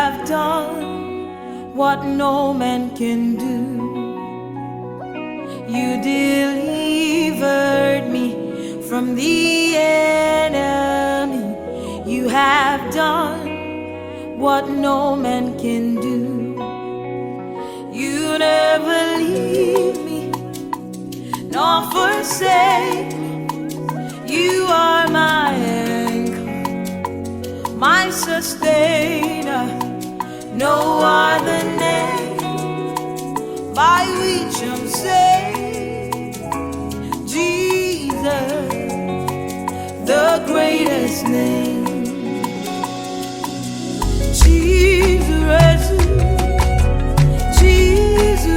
have done what no man can do. You delivered me from the enemy. You have done what no man can do. You never leave me nor forsake me. You are my anchor, my sustainer. No other name by which I'm saved. Jesus, the greatest name. Jesus, Jesus,